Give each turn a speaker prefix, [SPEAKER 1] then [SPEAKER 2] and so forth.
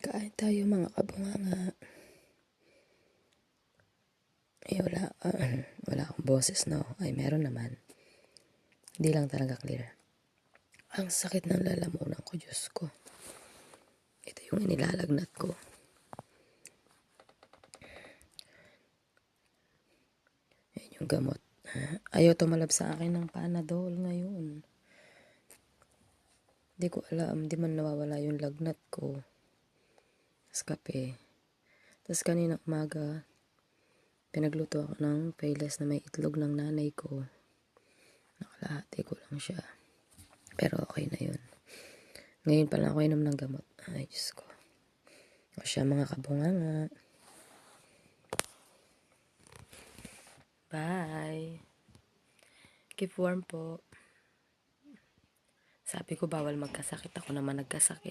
[SPEAKER 1] Kain tayo mga kabunganga. Wala akong boses, no? Ay, meron naman. Hindi lang talaga clear. Ang sakit ng lalamunan ko, Diyos ko. Ito yung inilalagnat ko. Yan yung gamot. Ayaw tumalab sa akin ng Panadol ngayon. Hindi ko alam, di man nawawala yung lagnat ko. Tapos kape. Tapos kanina umaga, pinagluto ako ng payless na may itlog ng nanay ko. Nakalahati ko lang siya. Pero okay na yun. Ngayon pa lang ako inom ng gamot. Ay, Diyos ko. O siya mga kabunganga. Bye. Keep warm po. Sabi ko bawal magkasakit. Ako naman nagkasakit.